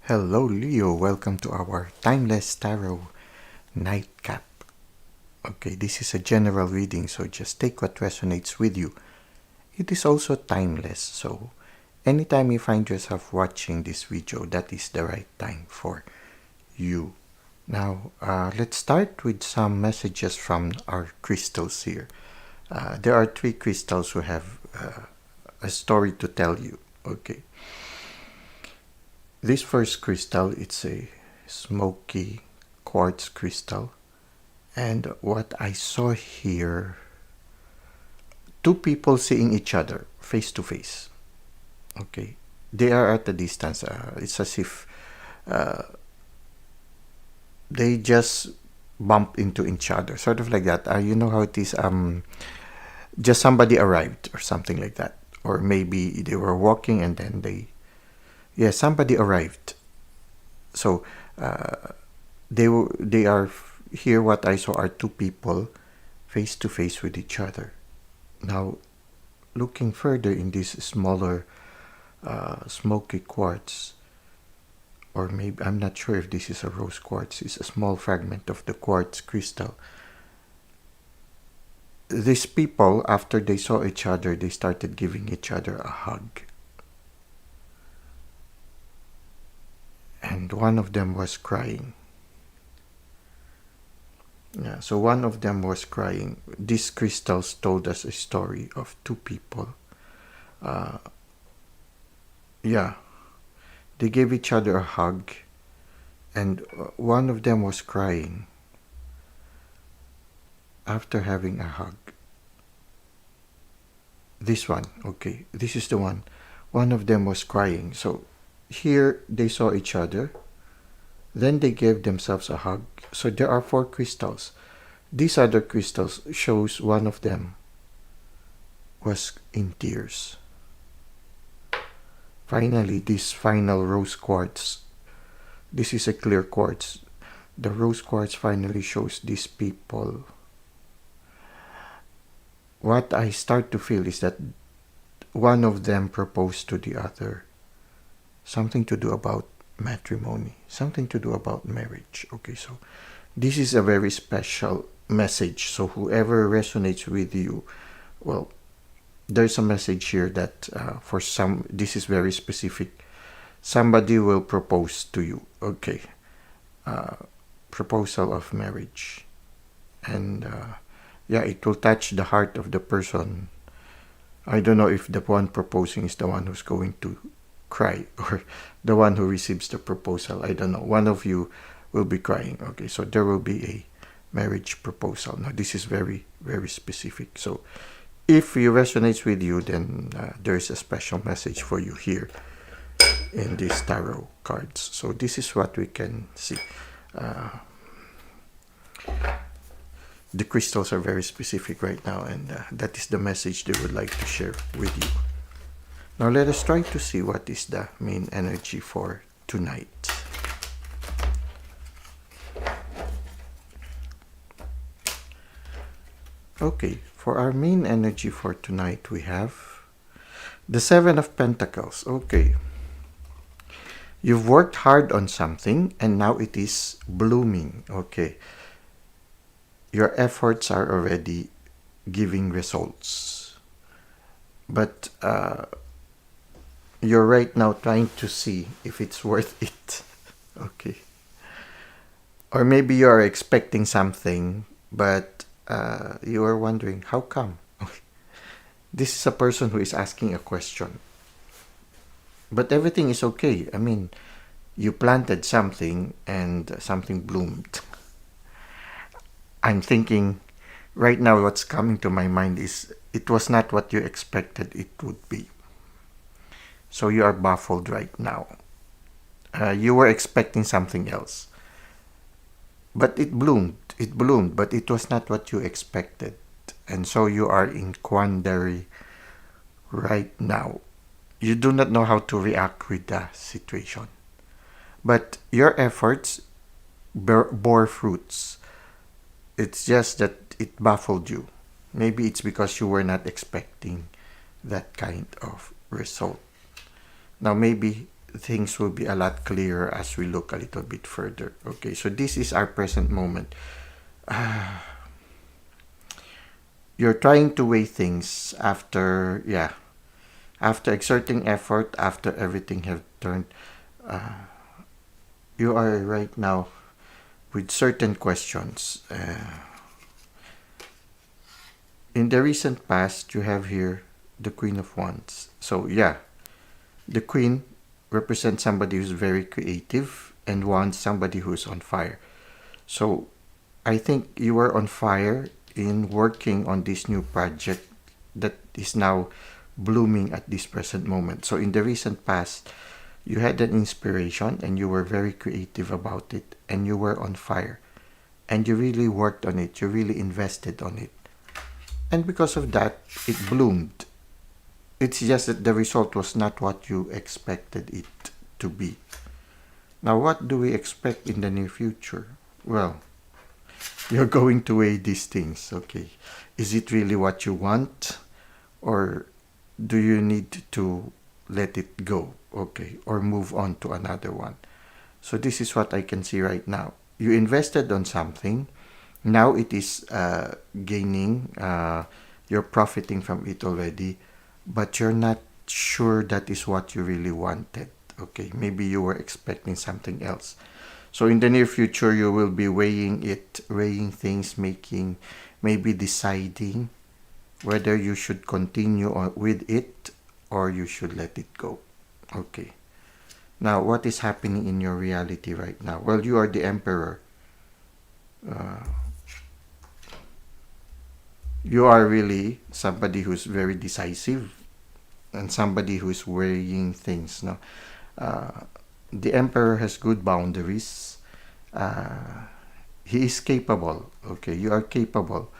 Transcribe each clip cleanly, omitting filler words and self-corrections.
Hello, Leo. Welcome to our Timeless Tarot Nightcap. Okay, this is a general reading, so just take what resonates with you. It is also timeless, so anytime you find yourself watching this video, that is the right time for you. Now, let's start with some messages from our crystals here. There are three crystals who have a story to tell you. Okay. This first crystal, it's a smoky quartz crystal. And what I saw here, two people seeing each other face to face. Okay. They are at a distance. It's as if they just bump into each other. Sort of like that. You know how it is, just somebody arrived or something like that. Or maybe they were walking and then somebody arrived. So they are here. What I saw are two people face to face with each other. Now, looking further in this smaller smoky quartz, or maybe I'm not sure if this is a rose quartz. It's a small fragment of the quartz crystal. These people, after they saw each other, they started giving each other a hug. And one of them was crying. Yeah, so one of them was crying. These crystals told us a story of two people. They gave each other a hug, and one of them was crying after having a hug. This one, okay, this is the one. One of them was crying. So here they saw each other. Then they gave themselves a hug. So there are four crystals. These other crystals shows one of them was in tears. Finally, this final rose quartz. This is a clear quartz. The rose quartz finally shows these people. What I start to feel is that one of them proposed to the other. Something to do about matrimony, something to do about marriage. Okay, so this is a very special message. So whoever resonates with you, well, there's a message here that for some, this is very specific. Somebody will propose to you. Okay, proposal of marriage, and it will touch the heart of the person. I don't know if the one proposing is the one who's going to cry or the one who receives the proposal. I don't know. One of you will be crying. Okay, so there will be a marriage proposal. Now, this is very, very specific. So if it resonates with you, then there's a special message for you here in these tarot cards. So this is what we can see. The crystals are very specific right now, and that is the message they would like to share with you. Now let us try to see what is the main energy for tonight. Okay, for our main energy for tonight, we have the Seven of Pentacles. Okay. You've worked hard on something and now it is blooming. Okay. Your efforts are already giving results. But you're right now trying to see if it's worth it. Okay. Or maybe you are expecting something, but you are wondering, how come? Okay. This is a person who is asking a question. But everything is okay. I mean, you planted something and something bloomed. I'm thinking, right now what's coming to my mind is, it was not what you expected it would be. So you are baffled right now. You were expecting something else. But it bloomed, but it was not what you expected. And so you are in quandary right now. You do not know how to react with the situation. But your efforts bore fruits. It's just that it baffled you. Maybe it's because you were not expecting that kind of result. Now maybe things will be a lot clearer as we look a little bit further. Okay, so this is our present moment. You're trying to weigh things after, after exerting effort, after everything have turned. You are right now with certain questions. In the recent past, you have here the Queen of Wands. So the Queen represents somebody who's very creative, and Wands somebody who's on fire. So I think you are on fire in working on this new project that is now blooming at this present moment. So in the recent past, you had an inspiration and you were very creative about it, and you were on fire, and you really worked on it, you really invested on it, and because of that it bloomed. It's just that the result was not what you expected it to be. Now, what do we expect in the near future? Well, you're going to weigh these things. Okay, is it really what you want, or do you need to let it go? Okay, or move on to another one. So this is what I can see right now. You invested on something, now it is gaining, you're profiting from it already, but you're not sure that is what you really wanted. Okay, maybe you were expecting something else. So in the near future, you will be weighing things, maybe deciding whether you should continue with it or you should let it go. Okay. Now, what is happening in your reality right now? Well, you are the Emperor. You are really somebody who's very decisive and somebody who's weighing things. No? The Emperor has good boundaries. He is capable. Okay, you are capable.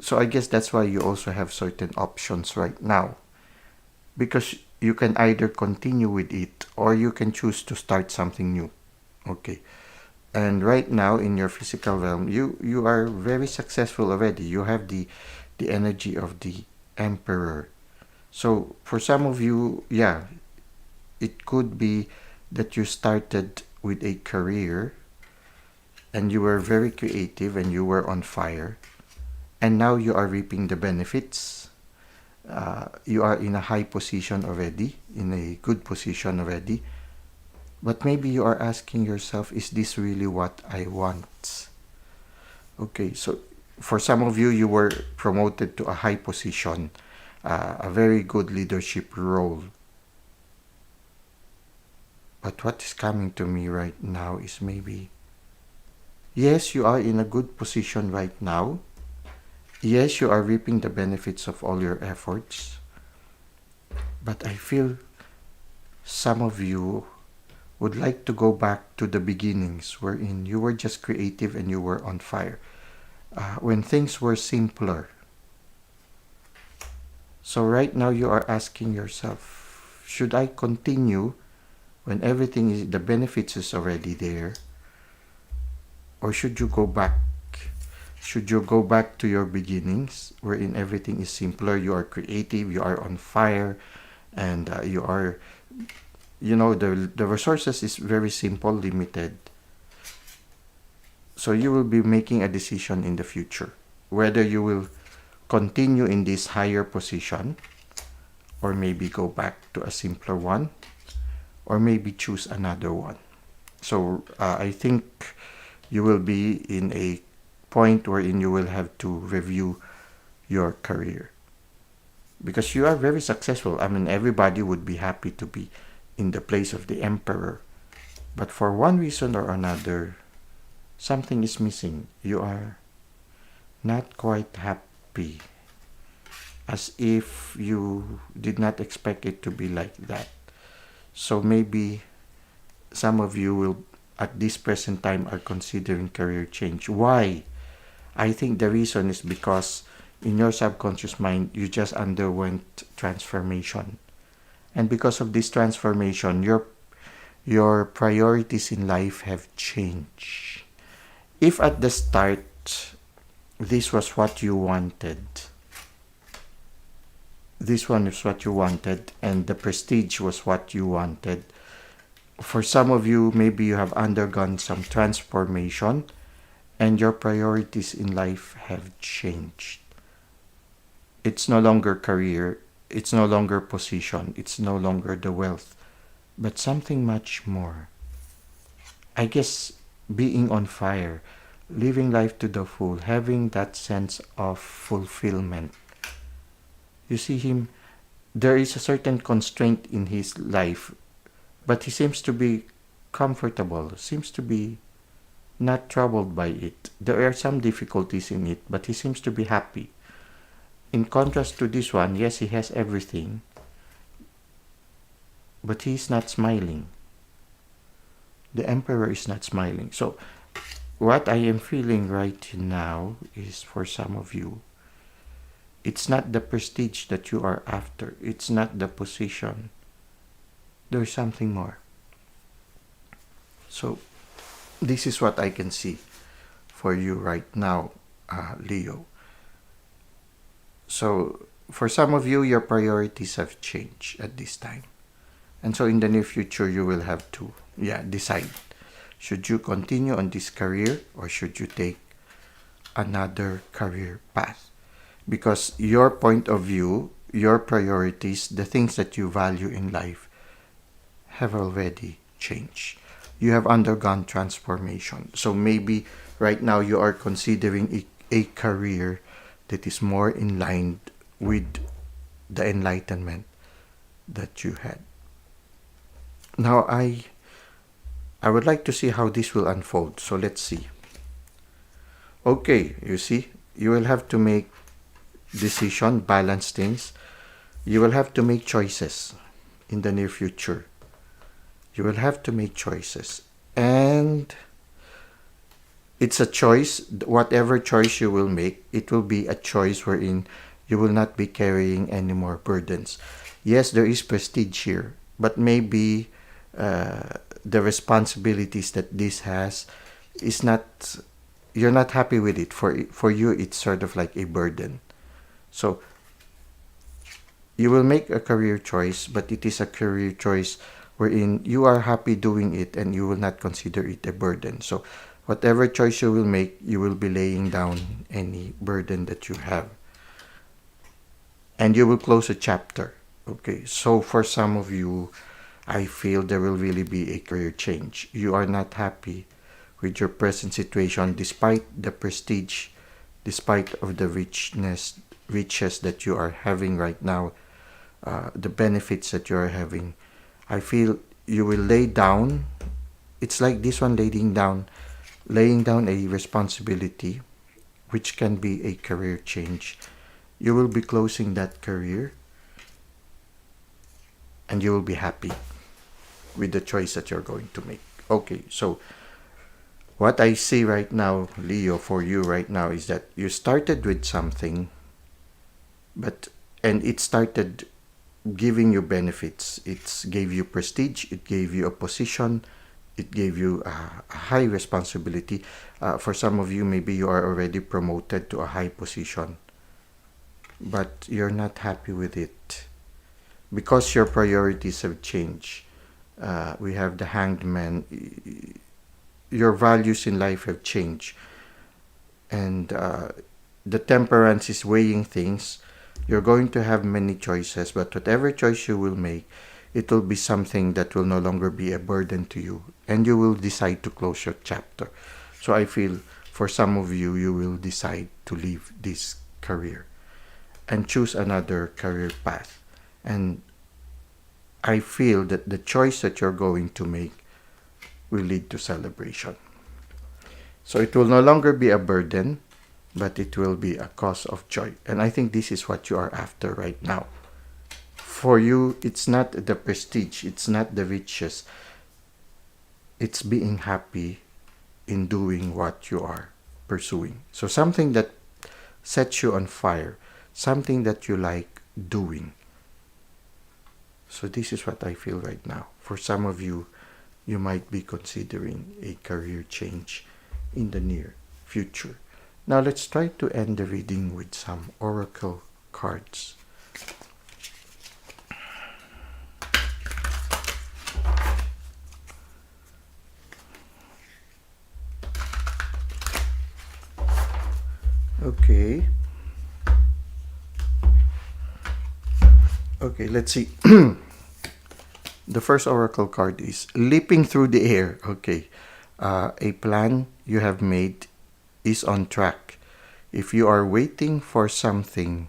So I guess that's why you also have certain options right now. Because you can either continue with it or you can choose to start something new. Okay. And right now in your physical realm, you are very successful already. You have the energy of the Emperor. So for some of you, it could be that you started with a career and you were very creative and you were on fire, and now you are reaping the benefits. You are in a high position already, in a good position already, but maybe you are asking yourself, is this really what I want? Okay, so for some of you, you were promoted to a high position, a very good leadership role. But what is coming to me right now is maybe, yes, you are in a good position right now. Yes, you are reaping the benefits of all your efforts. But I feel some of you would like to go back to the beginnings wherein you were just creative and you were on fire. When things were simpler. So right now you are asking yourself, should I continue when everything is, the benefits is already there? Or should you go back? Should you go back to your beginnings wherein everything is simpler, you are creative, you are on fire, and you are, the resources is very simple, limited. So you will be making a decision in the future whether you will continue in this higher position or maybe go back to a simpler one or maybe choose another one. So I think you will be in a point wherein you will have to review your career, because you are very successful. I mean, everybody would be happy to be in the place of the Emperor, but for one reason or another, something is missing. You are not quite happy, as if you did not expect it to be like that. So maybe some of you will, at this present time, are considering career change. Why? I think the reason is because in your subconscious mind, you just underwent transformation. And because of this transformation, your priorities in life have changed. If at the start, this was what you wanted, this one is what you wanted, and the prestige was what you wanted, For some of you, maybe you have undergone some transformation and your priorities in life have changed. It's no longer career, it's no longer position, it's no longer the wealth, but something much more. I guess being on fire, living life to the full, having that sense of fulfillment. You see him, there is a certain constraint in his life, but he seems to be comfortable, seems to be not troubled by it. There are some difficulties in it, but he seems to be happy. In contrast to this one, yes, he has everything, but he is not smiling. The emperor is not smiling. So, what I am feeling right now is, for some of you, it's not the prestige that you are after. It's not the position. There's something more. So, this is what I can see for you right now, Leo. So, for some of you, your priorities have changed at this time. And so in the near future, you will have to, decide. Should you continue on this career or should you take another career path? Because your point of view, your priorities, the things that you value in life have already changed. You have undergone transformation. So maybe right now you are considering a career that is more in line with the enlightenment that you had. Now I would like to see how this will unfold. So let's see. Okay, you see, you will have to make decision, balance things. You will have to make choices in the near future. You will have to make choices. And it's a choice. Whatever choice you will make, it will be a choice wherein you will not be carrying any more burdens. Yes, there is prestige here, but maybe the responsibilities that this has is not, you're not happy with it. For you, it's sort of like a burden. So you will make a career choice, but it is a career choice wherein you are happy doing it and you will not consider it a burden. So whatever choice you will make, you will be laying down any burden that you have. And you will close a chapter. Okay, so for some of you, I feel there will really be a career change. You are not happy with your present situation despite the prestige, despite of the riches that you are having right now, the benefits that you are having. I feel you will lay down, it's like this one, laying down a responsibility, which can be a career change. You will be closing that career and you will be happy with the choice that you're going to make. Okay, so what I see right now, Leo, for you right now is that you started with something, and it started giving you benefits. It gave you prestige, it gave you a position, it gave you a high responsibility. For some of you, maybe you are already promoted to a high position, but you're not happy with it because your priorities have changed. We have the Hanged Man. Your values in life have changed, and the Temperance is weighing things. You're going to have many choices, but whatever choice you will make, it will be something that will no longer be a burden to you, and you will decide to close your chapter. So I feel for some of you, you will decide to leave this career and choose another career path. And I feel that the choice that you're going to make will lead to celebration. So it will no longer be a burden, but it will be a cause of joy. And I think this is what you are after right now. For you, it's not the prestige, it's not the riches. It's being happy in doing what you are pursuing. So something that sets you on fire, something that you like doing. So this is what I feel right now. For some of you, you might be considering a career change in the near future. Now let's try to end the reading with some oracle cards. Okay. Okay, let's see. The first oracle card is leaping through the air. Okay. A plan you have made is on track. If you are waiting for something,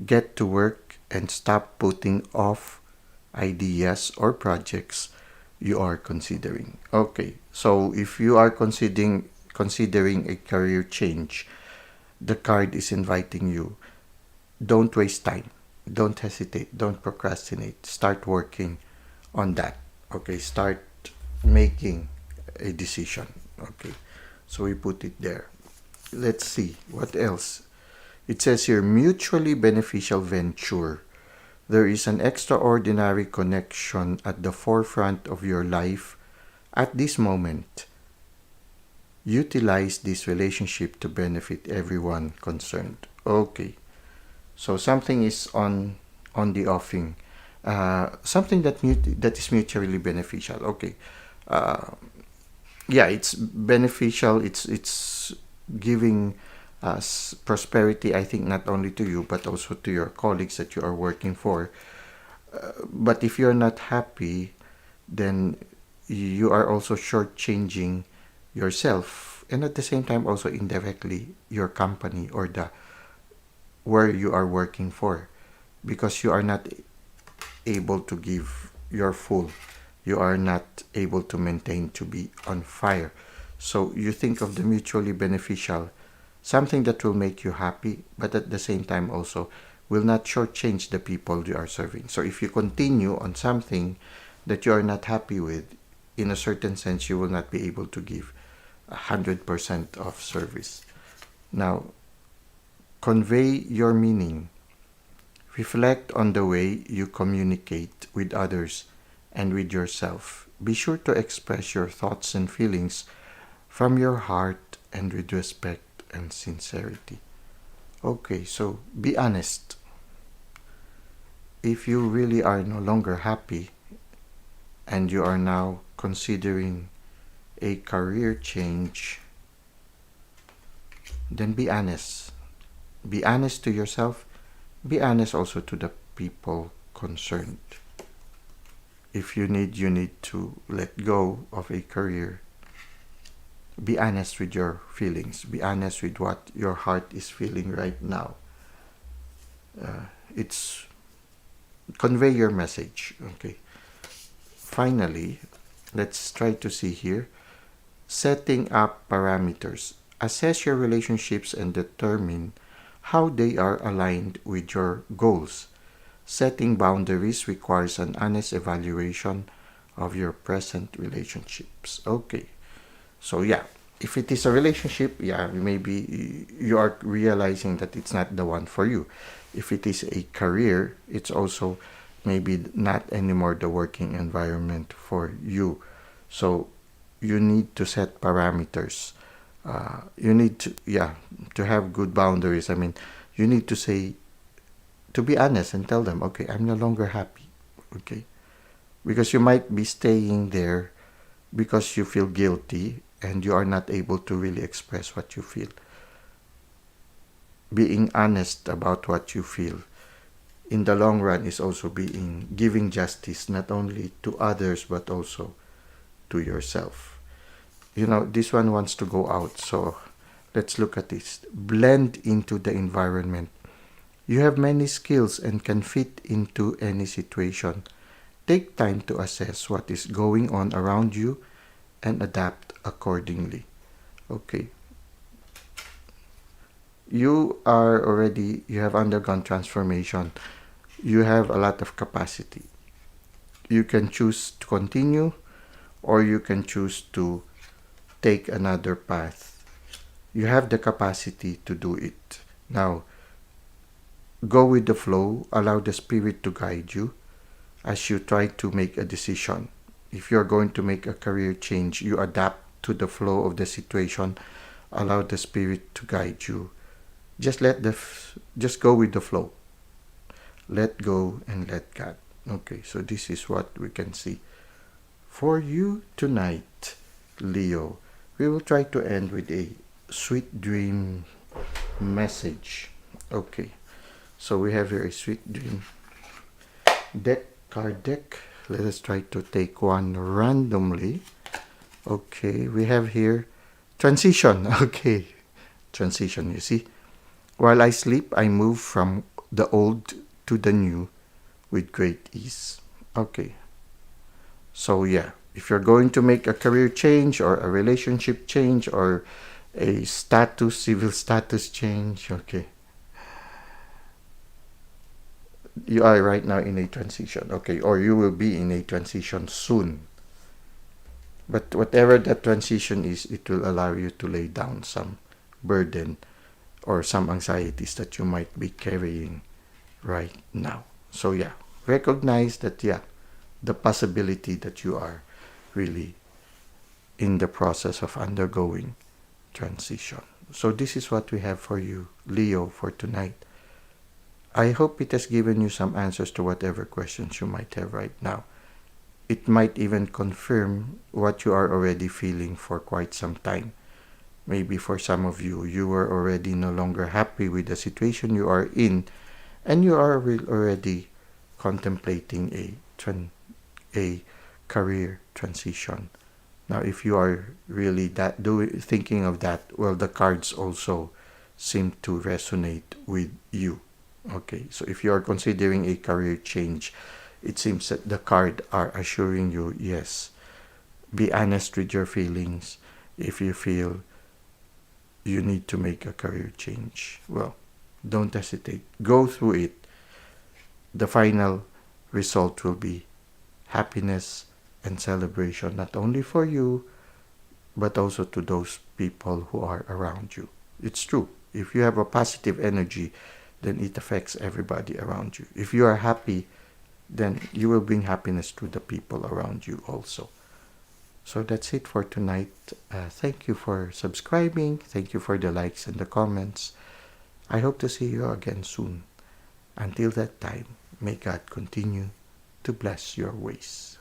get to work and stop putting off ideas or projects you are considering. Okay. So if you are considering a career change, the card is inviting you. Don't waste time. Don't hesitate. Don't procrastinate. Start working on that. Okay, start making a decision. Okay, so we put it there. Let's see what else. It says here mutually beneficial venture. There is an extraordinary connection at the forefront of your life at this moment. Utilize this relationship to benefit everyone concerned. Okay, so something is on the offing. Something that is mutually beneficial. Okay, uh, yeah, it's beneficial. It's giving us prosperity. I think not only to you but also to your colleagues that you are working for. But if you're not happy, then you are also shortchanging yourself, and at the same time also indirectly your company or the where you are working for, because you are not able to give your full. You are not able to maintain to be on fire. So you think of the mutually beneficial, something that will make you happy, but at the same time also will not shortchange the people you are serving. So if you continue on something that you are not happy with, in a certain sense, you will not be able to give 100% of service. Now, convey your meaning. Reflect on the way you communicate with others and with yourself. Be sure to express your thoughts and feelings from your heart and with respect and sincerity. Okay, so be honest. If you really are no longer happy and you are now considering a career change, then be honest. Be honest to yourself. Be honest also to the people concerned. If you need to let go of a career. Be honest with your feelings. Be honest with what your heart is feeling right now. It's convey your message. Okay. Finally, let's try to see here. Setting up parameters. Assess your relationships and determine how they are aligned with your goals. Setting boundaries requires an honest evaluation of your present relationships. Okay. So yeah, if it is a relationship, yeah, maybe you are realizing that it's not the one for you. If it is a career, it's also maybe not anymore the working environment for you. So you need to set parameters. You need to, yeah, to have good boundaries. I mean, you need to say, to be honest and tell them, okay, I'm no longer happy. Okay. Because you might be staying there because you feel guilty and you are not able to really express what you feel. Being honest about what you feel in the long run is also being giving justice not only to others but also to yourself. You know, this one wants to go out, so let's look at this. Blend into the environment. You have many skills and can fit into any situation. Take time to assess what is going on around you and adapt accordingly. Okay. You have undergone transformation. You have a lot of capacity. You can choose to continue or you can choose to take another path. You have the capacity to do it. Now, go with the flow. Allow the Spirit to guide you as you try to make a decision. If you're going to make a career change, you adapt to the flow of the situation. Allow the Spirit to guide you. Just go with the flow. Let go and let God. Okay, so this is what we can see for you tonight, Leo. We will try to end with a sweet dream message. Okay, so we have here a sweet dream card deck. Let us try to take one randomly. Okay, we have here transition. Okay, transition, you see. While I sleep, I move from the old to the new with great ease. Okay, so yeah, if you're going to make a career change or a relationship change or a civil status change, okay, you are right now in a transition, okay, or you will be in a transition soon. But whatever that transition is, it will allow you to lay down some burden or some anxieties that you might be carrying right now. So yeah, recognize that, yeah, the possibility that you are really in the process of undergoing transition. So this is what we have for you, Leo, for tonight. I hope it has given you some answers to whatever questions you might have right now. It might even confirm what you are already feeling for quite some time. Maybe for some of you, you were already no longer happy with the situation you are in, and you are already contemplating a career transition. Now, if you are really thinking of that, well, the cards also seem to resonate with you. Okay, so if you are considering a career change, it seems that the card are assuring you, yes, be honest with your feelings. If you feel you need to make a career change, well, don't hesitate. Go through it. The final result will be happiness and celebration, not only for you, but also to those people who are around you. It's true. If you have a positive energy, then it affects everybody around you. If you are happy, then you will bring happiness to the people around you also. So that's it for tonight. Thank you for subscribing. Thank you for the likes and the comments. I hope to see you again soon. Until that time, may God continue to bless your ways.